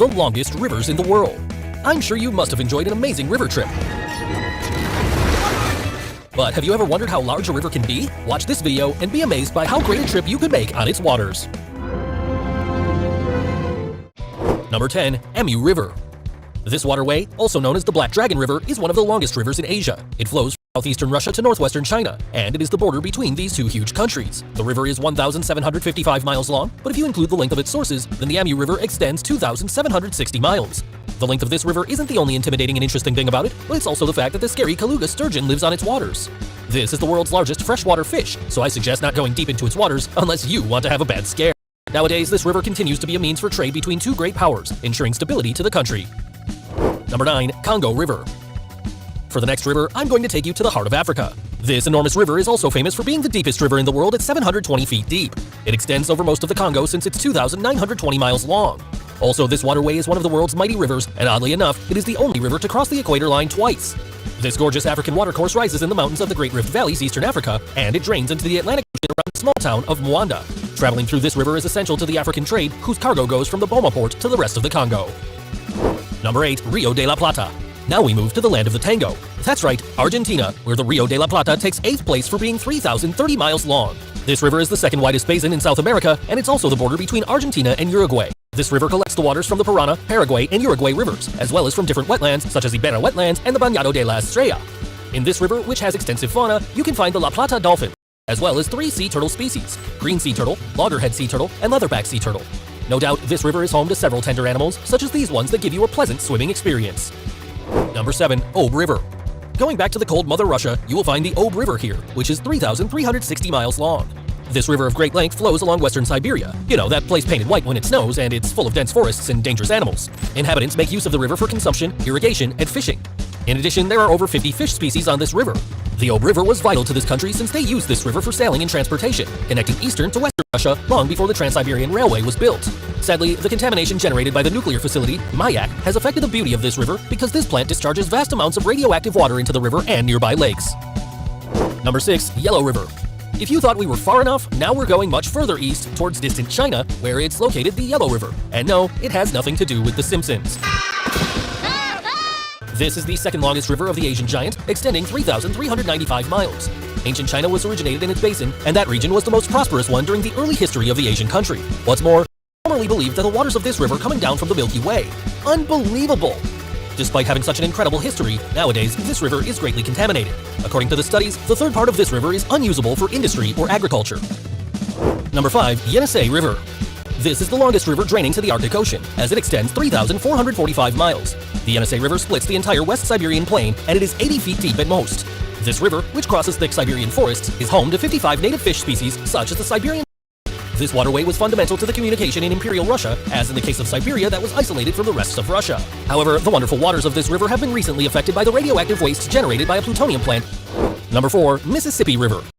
the longest rivers in the world. I'm sure you must have enjoyed an amazing river trip. But have you ever wondered how large a river can be? Watch this video and be amazed by how great a trip you could make on its waters. Number 10. Emu River. This waterway, also known as the Black Dragon River, is one of the longest rivers in Asia. It flows from southeastern Russia to northwestern China, and it is the border between these two huge countries. The river is 1,755 miles long, but if you include the length of its sources, then the Emu River extends 2,760 miles. The length of this river isn't the only intimidating and interesting thing about it, but it's also the fact that the scary Kaluga sturgeon lives on its waters. This is the world's largest freshwater fish, so I suggest not going deep into its waters unless you want to have a bad scare. Nowadays, this river continues to be a means for trade between two great powers, ensuring stability to the country. Number 9. Congo River. For the next river, I'm going to take you to the heart of Africa. This enormous river is also famous for being the deepest river in the world at 720 feet deep. It extends over most of the Congo since it's 2,920 miles long. Also, this waterway is one of the world's mighty rivers, and oddly enough, it is the only river to cross the equator line twice. This gorgeous African watercourse rises in the mountains of the Great Rift Valley's eastern Africa, and it drains into the Atlantic Ocean around the small town of Mwanda. Traveling through this river is essential to the African trade, whose cargo goes from the Boma port to the rest of the Congo. Number 8. Rio de la Plata. Now we move to the land of the tango. That's right, Argentina, where the Rio de la Plata takes 8th place for being 3,030 miles long. This river is the second widest basin in South America, and it's also the border between Argentina and Uruguay. This river collects the waters from the Parana, Paraguay, and Uruguay rivers, as well as from different wetlands such as Iberá wetlands and the Bañado de la Estrella. In this river, which has extensive fauna, you can find the La Plata dolphin, as well as 3 sea turtle species: green sea turtle, loggerhead sea turtle, and leatherback sea turtle. No doubt, this river is home to several tender animals, such as these ones that give you a pleasant swimming experience. Number 7. Ob River. Going back to the cold Mother Russia, you will find the Ob River here, which is 3,360 miles long. This river of great length flows along western Siberia. You know, that place painted white when it snows, and it's full of dense forests and dangerous animals. Inhabitants make use of the river for consumption, irrigation, and fishing. In addition, there are over 50 fish species on this river. The Ob River was vital to this country since they used this river for sailing and transportation, connecting eastern to western Russia long before the Trans-Siberian Railway was built. Sadly, the contamination generated by the nuclear facility, Mayak, has affected the beauty of this river because this plant discharges vast amounts of radioactive water into the river and nearby lakes. Number 6. Yellow River. If you thought we were far enough, now we're going much further east towards distant China, where it's located the Yellow River. And no, it has nothing to do with The Simpsons. This is the second longest river of the Asian giant, extending 3,395 miles. Ancient China was originated in its basin, and that region was the most prosperous one during the early history of the Asian country. What's more, formerly believed that the waters of this river coming down from the Milky Way. Unbelievable! Despite having such an incredible history, nowadays this river is greatly contaminated. According to the studies, the third part of this river is unusable for industry or agriculture. Number 5. Yenisei River. This is the longest river draining to the Arctic Ocean, as it extends 3,445 miles. The Yenisei River splits the entire West Siberian plain, and it is 80 feet deep at most. This river, which crosses thick Siberian forests, is home to 55 native fish species, such as the Siberian. This waterway was fundamental to the communication in Imperial Russia, as in the case of Siberia that was isolated from the rest of Russia. However, the wonderful waters of this river have been recently affected by the radioactive waste generated by a plutonium plant. Number 4. Mississippi River.